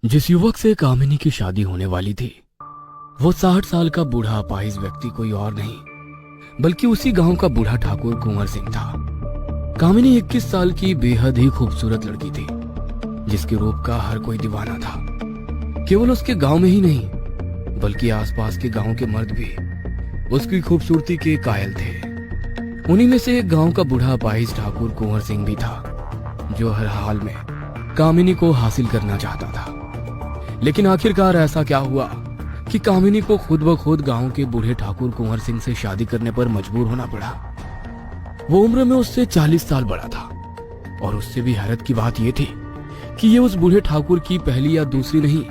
जिस युवक से कामिनी की शादी होने वाली थी वो 60 साल का बूढ़ा अपाहिज व्यक्ति कोई और नहीं बल्कि उसी गांव का बूढ़ा ठाकुर कुंवर सिंह था। कामिनी 21 साल की बेहद ही खूबसूरत लड़की थी जिसके रूप का हर कोई दीवाना था। केवल उसके गांव में ही नहीं बल्कि आसपास के गांव के मर्द भी उसकी खूबसूरती के कायल थे। उन्हीं में से एक गांव का बूढ़ा अपाहिज ठाकुर कुंवर सिंह भी था जो हर हाल में कामिनी को हासिल करना चाहता था। लेकिन आखिरकार ऐसा क्या हुआ कि कामिनी को खुद ब खुद गांव के बूढ़े ठाकुर कुंवर सिंह से शादी करने पर मजबूर होना पड़ा। वो उम्र में उससे 40 साल बड़ा था और उससे भी हैरत की बात यह थी कि ये उस बूढ़े ठाकुर की पहली या दूसरी नहीं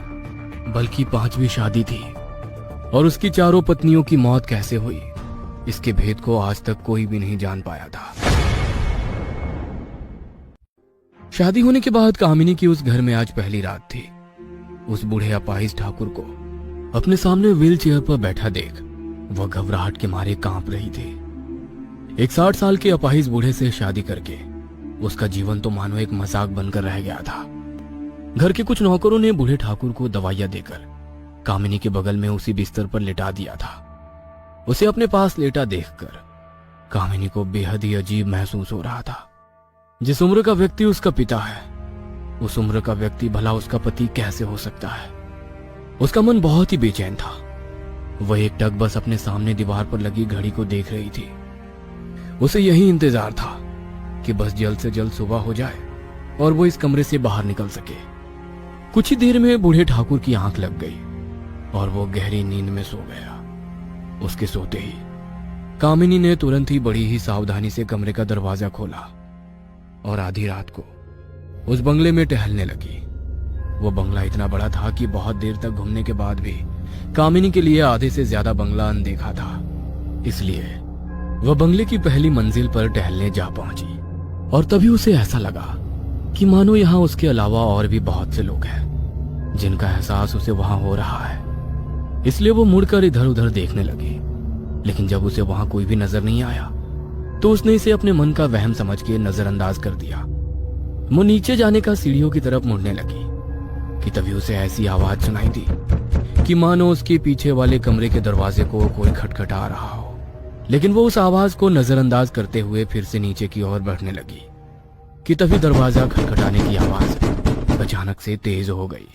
बल्कि 5वीं शादी थी। और उसकी चारों पत्नियों की मौत कैसे हुई इसके भेद को आज तक कोई भी नहीं जान पाया था। शादी होने के बाद कामिनी की उस घर में आज पहली रात थी। उस बूढ़े अपाहिज ठाकुर को अपने सामने व्हील चेयर पर बैठा देख वह घबराहट के मारे कांप रही थी। एक 60 साल के अपाहिज बूढ़े से शादी करके उसका जीवन तो मानो एक मजाक बनकर रह गया था। घर के कुछ नौकरों ने बूढ़े ठाकुर को दवाइयां देकर कामिनी के बगल में उसी बिस्तर पर लिटा दिया था। उसे अपने पास लेटा देखकर कामिनी को बेहद ही अजीब महसूस हो रहा था। जिस उम्र का व्यक्ति उसका पिता है उस उम्र का व्यक्ति भला उसका पति कैसे हो सकता है। उसका मन बहुत ही बेचैन था। वह एक टक बस अपने सामने दीवार पर लगी घड़ी को देख रही थी। उसे यही इंतजार था कि बस जल्द से जल्द सुबह हो जाए और वो इस कमरे से बाहर निकल सके। कुछ ही देर में बूढ़े ठाकुर की आंख लग गई और वो गहरी नींद में सो गया। उसके सोते ही कामिनी ने तुरंत ही बड़ी ही सावधानी से कमरे का दरवाजा खोला और आधी रात को उस बंगले में टहलने लगी। वो बंगला इतना बड़ा था कि बहुत देर तक घूमने के बाद भी कामिनी के लिए आधे से ज्यादा बंगला अनदेखा था। इसलिए वह बंगले की पहली मंजिल पर टहलने जा पहुंची और तभी उसे ऐसा लगा कि मानो यहाँ उसके अलावा और भी बहुत से लोग हैं जिनका एहसास उसे वहां हो रहा है। इसलिए वो मुड़कर इधर उधर देखने लगी। लेकिन जब उसे वहां कोई भी नजर नहीं आया तो उसने इसे अपने मन का वहम समझ के नजरअंदाज कर दिया। वो नीचे जाने का सीढ़ियों की तरफ मुड़ने लगी कि तभी उसे ऐसी आवाज सुनाई दी कि मानो उसके पीछे वाले कमरे के दरवाजे को कोई खटखटा रहा हो। लेकिन वो उस आवाज को नजरअंदाज करते हुए फिर से नीचे की ओर बढ़ने लगी कि तभी दरवाजा खटखटाने की आवाज अचानक से तेज हो गई।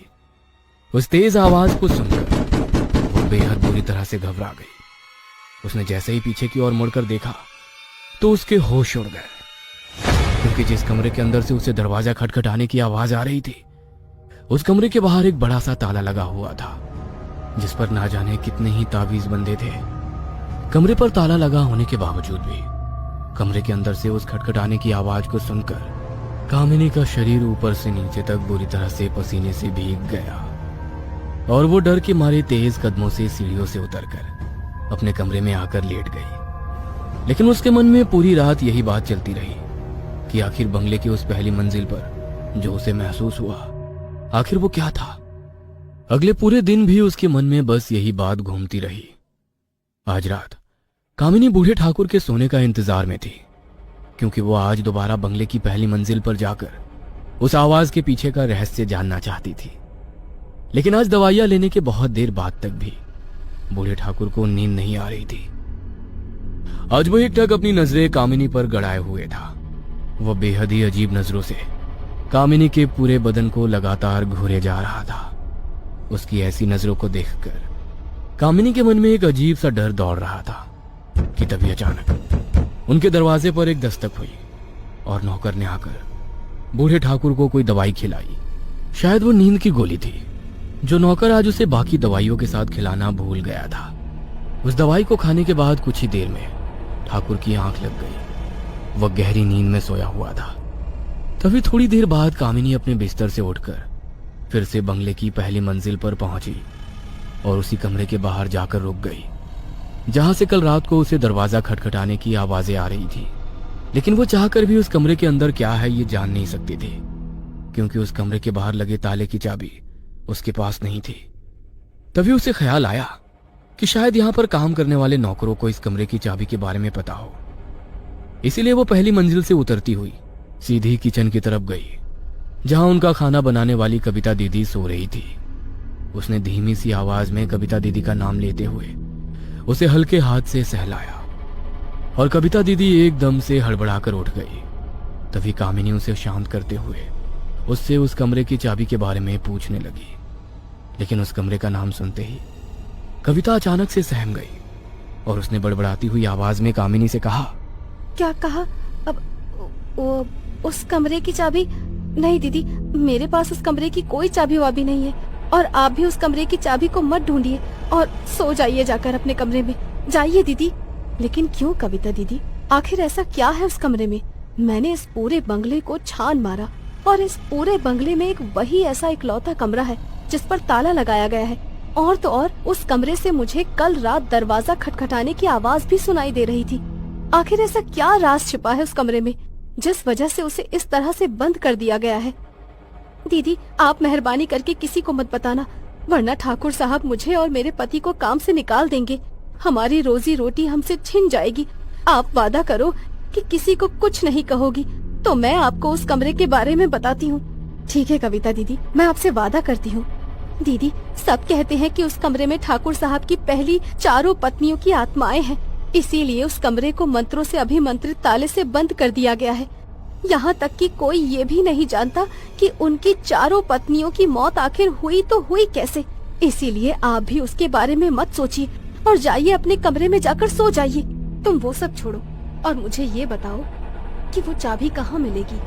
उस तेज आवाज को सुनकर वो बेहद बुरी तरह से घबरा गई। उसने जैसे ही पीछे की ओर मुड़कर देखा तो उसके होश उड़ गए क्योंकि जिस कमरे के अंदर से उसे दरवाजा खटखटाने की आवाज आ रही थी उस कमरे के बाहर एक बड़ा सा ताला लगा हुआ था जिस पर ना जाने कितने ही ताबीज बंधे थे। कमरे पर ताला लगा होने के बावजूद भी कमरे के अंदर से उस खटखटाने की आवाज को सुनकर कामिनी का शरीर ऊपर से नीचे तक बुरी तरह से पसीने से भीग गया और वो डर के मारे तेज कदमों से सीढ़ियों से उतरकर अपने कमरे में आकर लेट गई। लेकिन उसके मन में पूरी रात यही बात चलती रही कि आखिर बंगले की उस पहली मंजिल पर जो उसे महसूस हुआ आखिर वो क्या था। अगले पूरे दिन भी उसके मन में बस यही बात घूमती रही। आज रात कामिनी बूढ़े ठाकुर के सोने का इंतजार में थी क्योंकि वो आज दोबारा बंगले की पहली मंजिल पर जाकर उस आवाज के पीछे का रहस्य जानना चाहती थी। लेकिन आज दवाइयां लेने के बहुत देर बाद तक भी बूढ़े ठाकुर को नींद नहीं आ रही थी। आज वो एक टक अपनी नजरें कामिनी पर गड़ाए हुए था। वह बेहद ही अजीब नजरों से कामिनी के पूरे बदन को लगातार घूरे जा रहा था। उसकी ऐसी नजरों को देखकर कामिनी के मन में एक अजीब सा डर दौड़ रहा था कि तभी अचानक उनके दरवाजे पर एक दस्तक हुई और नौकर ने आकर बूढ़े ठाकुर को कोई दवाई खिलाई। शायद वो नींद की गोली थी जो नौकर आज उसे बाकी दवाइयों के साथ खिलाना भूल गया था। उस दवाई को खाने के बाद कुछ ही देर में ठाकुर की आंख लग गई। वह गहरी नींद में सोया हुआ था। तभी थोड़ी देर बाद कामिनी अपने बिस्तर से उठकर फिर से बंगले की पहली मंजिल पर पहुंची और उसी कमरे के बाहर जाकर रुक गई जहां से कल रात को उसे दरवाजा खटखटाने की आवाजें आ रही थी। लेकिन वो चाहकर भी उस कमरे के अंदर क्या है ये जान नहीं सकती थी क्योंकि उस कमरे के बाहर लगे ताले की चाबी उसके पास नहीं थी। तभी उसे ख्याल आया कि शायद यहाँ पर काम करने वाले नौकरों को इस कमरे की चाबी के बारे में पता हो। इसीलिए वो पहली मंजिल से उतरती हुई सीधी किचन की तरफ गई, जहां उनका खाना बनाने वाली कविता दीदी सो रही थी। उसने धीमी सी आवाज में कविता दीदी का नाम लेते हुए उसे हल्के हाथ से सहलाया और कविता दीदी एकदम से हड़बड़ाकर उठ गई। तभी कामिनी उसे शांत करते हुए उससे उस कमरे की चाबी के बारे में पूछने लगी। लेकिन उस कमरे का नाम सुनते ही कविता अचानक से सहम गई और उसने बड़बड़ाती हुई आवाज में कामिनी से कहा, क्या कहा? अब वो उस कमरे की चाबी? नहीं दीदी, मेरे पास उस कमरे की कोई चाबी वाबी नहीं है, और आप भी उस कमरे की चाबी को मत ढूंढिए और सो जाइए जाकर अपने कमरे में। जाइए दीदी। लेकिन क्यों कविता दीदी, आखिर ऐसा क्या है उस कमरे में? मैंने इस पूरे बंगले को छान मारा और इस पूरे बंगले में एक वही ऐसा इकलौता कमरा है जिस पर ताला लगाया गया है। और तो और उस कमरे से मुझे कल रात दरवाजा खटखटाने की आवाज भी सुनाई दे रही थी। आखिर ऐसा क्या राज छिपा है उस कमरे में जिस वजह से उसे इस तरह से बंद कर दिया गया है? दीदी, आप मेहरबानी करके किसी को मत बताना, वरना ठाकुर साहब मुझे और मेरे पति को काम से निकाल देंगे। हमारी रोजी रोटी हमसे छिन जाएगी। आप वादा करो कि किसी को कुछ नहीं कहोगी, तो मैं आपको उस कमरे के बारे में बताती हूँ। ठीक है कविता दीदी, मैं आपसे वादा करती हूँ। दीदी, सब कहते हैं कि उस कमरे में ठाकुर साहब की पहली 4 पत्नियों की आत्माएं हैं, इसीलिए उस कमरे को मंत्रों से अभिमंत्रित ताले से बंद कर दिया गया है। यहाँ तक कि कोई ये भी नहीं जानता कि उनकी 4 पत्नियों की मौत आखिर हुई तो हुई कैसे। इसीलिए आप भी उसके बारे में मत सोचिए और जाइए अपने कमरे में जाकर सो जाइए। तुम वो सब छोड़ो और मुझे ये बताओ कि वो चाबी कहाँ मिलेगी?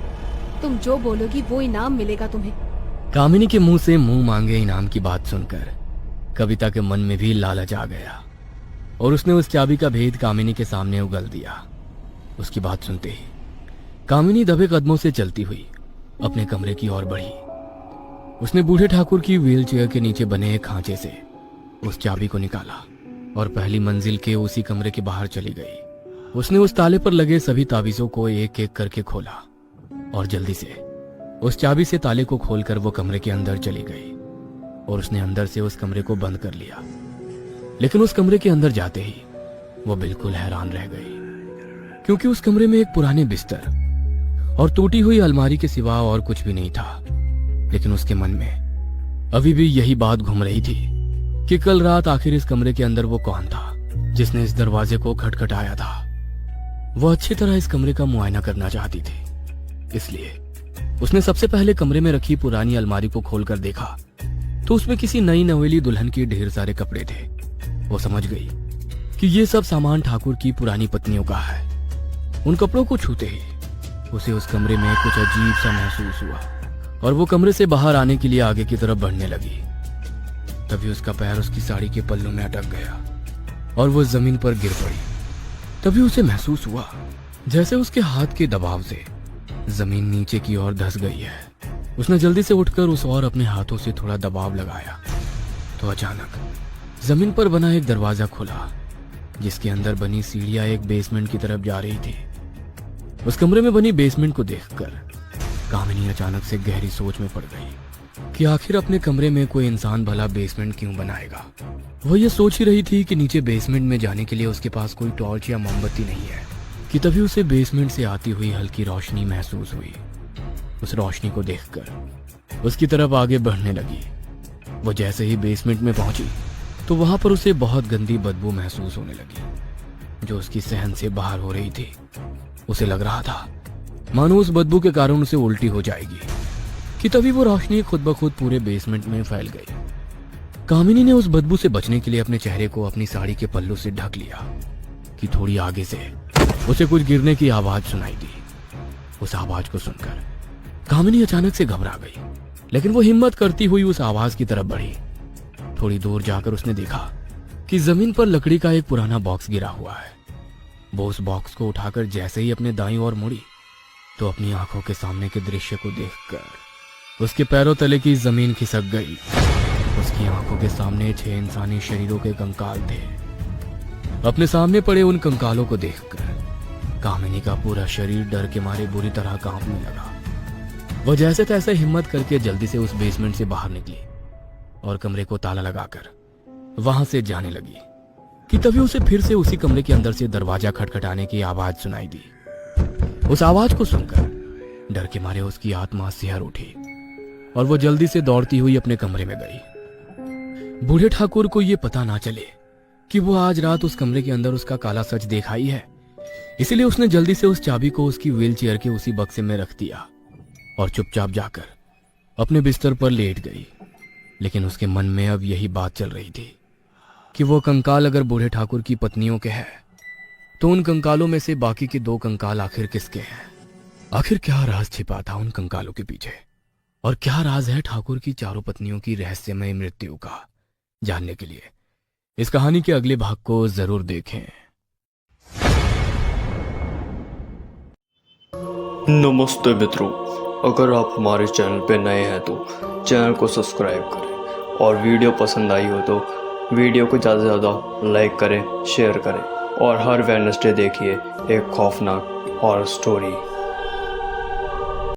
तुम जो बोलोगी वो इनाम मिलेगा तुम्हें। कामिनी के मुंह से मुंह मांगे इनाम की बात सुनकर कविता के मन में भी लालच आ गया और उसने उस चाबी का भेद कामिनी के सामने उगल दिया। उसकी बात सुनते ही कामिनी दबे कदमों से चलती हुई अपने कमरे की ओर बढ़ी। उसने बूढ़े ठाकुर की व्हीलचेयर के नीचे बने एक खांचे से उस चाबी को निकाला और पहली मंजिल के उसी कमरे के बाहर चली गई। उसने उस ताले पर लगे सभी तावीजों को एक एक करके खोला और जल्दी से उस चाबी से ताले को खोलकर वो कमरे के अंदर चली गई और उसने अंदर से उस कमरे को बंद कर लिया। लेकिन उस कमरे के अंदर जाते ही वो बिल्कुल हैरान रह गई, क्योंकि उस कमरे में एक पुराने बिस्तर और टूटी हुई अलमारी के सिवा और कुछ भी नहीं था। लेकिन उसके मन में अभी भी यही बात घूम रही थी कि कल रात आखिर इस कमरे के अंदर वो कौन था जिसने इस दरवाजे को खटखटाया था। वो अच्छी तरह इस कमरे का मुआयना करना चाहती थी, इसलिए उसने सबसे पहले कमरे में रखी पुरानी अलमारी को खोलकर देखा तो उसमें किसी नई नवेली दुल्हन के ढेर सारे कपड़े थे। वो समझ गई कि ये सब सामान ठाकुर की पुरानी पत्नियों का है। उन कपड़ों को छूते ही उसे उस कमरे में कुछ अजीब सा महसूस हुआ और वो कमरे से बाहर आने के लिए आगे की तरफ बढ़ने लगी। तभी उसका पैर उसकी साड़ी के पल्लू में अटक गया और वो जमीन पर गिर पड़ी। तभी उसे महसूस हुआ जैसे उसके हाथ के दबाव से जमीन नीचे की ओर धंस गई है। उसने जल्दी से उठकर उस और अपने हाथों से थोड़ा दबाव लगाया तो अचानक जमीन पर बना एक दरवाजा खुला, जिसके अंदर बनी सीढ़ियां एक बेसमेंट की तरफ जा रही थी। उस कमरे में बनी बेसमेंट को देखकर कामिनी अचानक से गहरी सोच में पड़ गई कि आखिर अपने कमरे में कोई इंसान भला बेसमेंट क्यों बनाएगा। वो ये सोच ही रही थी कि नीचे बेसमेंट में जाने के लिए उसके पास कोई टॉर्च या मोमबत्ती नहीं है कि तभी उसे बेसमेंट से आती हुई हल्की रोशनी महसूस हुई। उस रोशनी को देखकर उसकी तरफ आगे बढ़ने लगी। वो जैसे ही बेसमेंट में पहुंची तो वहां पर उसे बहुत गंदी बदबू महसूस होने लगी जो उसकी सहन से बाहर हो रही थी। उसे लग रहा था मानो उस बदबू के कारण उसे उल्टी हो जाएगी कि तभी वो रोशनी खुद ब खुद पूरे बेसमेंट में फैल गई। कामिनी ने उस बदबू से बचने के लिए अपने चेहरे को अपनी साड़ी के पल्लू से ढक लिया कि थोड़ी आगे से उसे कुछ गिरने की आवाज सुनाई दी। उस आवाज को सुनकर कामिनी अचानक से घबरा गई, लेकिन वो हिम्मत करती हुई उस आवाज की तरफ बढ़ी। थोड़ी दूर जाकर उसने देखा कि जमीन पर लकड़ी का एक पुराना बॉक्स गिरा हुआ है। वो उस बॉक्स को उठाकर जैसे ही अपने दाईं ओर मुड़ी तो अपनी आंखों के सामने के दृश्य को देखकर उसके पैरों तले की जमीन खिसक गई। उसकी आंखों के सामने 6 इंसानी शरीरों के कंकाल थे। अपने सामने पड़े उन कंकालों को देखकर कामिनी का पूरा शरीर डर के मारे बुरी तरह कांपने लगा। वो जैसे तैसे हिम्मत करके जल्दी से उस बेसमेंट से बाहर निकली और कमरे को ताला लगाकर वहां से जाने लगी। कि तभी उसे फिर से उसी कमरे के अंदर से दरवाजा खटखटाने की आवाज सुनाई दी। उस आवाज को सुनकर डर के मारे उसकी आत्मा सिहर उठी और वो जल्दी से दौड़ती हुई अपने कमरे में गई। बूढ़े ठाकुर को ये पता ना चले कि वो आज रात उस कमरे के अंदर उसका काला सच देखा ही है, इसलिए उसने जल्दी से उस चाबी को उसकी व्हील चेयर के उसी बक्से में रख दिया और चुपचाप जाकर अपने बिस्तर पर लेट गई। लेकिन उसके मन में अब यही बात चल रही थी कि वो कंकाल अगर बूढ़े ठाकुर की पत्नियों के हैं तो उन कंकालों में से बाकी के 2 कंकाल आखिर किसके हैं? आखिर क्या राज छिपा था उन कंकालों के पीछे, और क्या राज है ठाकुर की 4 पत्नियों की रहस्यमय मृत्यु का? जानने के लिए इस कहानी के अगले भाग को जरूर देखें। नमस्ते मित्रों, अगर आप हमारे चैनल पर नए हैं तो चैनल को सब्सक्राइब करें और वीडियो पसंद आई हो तो वीडियो को ज़्यादा से ज़्यादा लाइक करें, शेयर करें और हर वेडनेसडे देखिए एक खौफनाक हॉरर स्टोरी।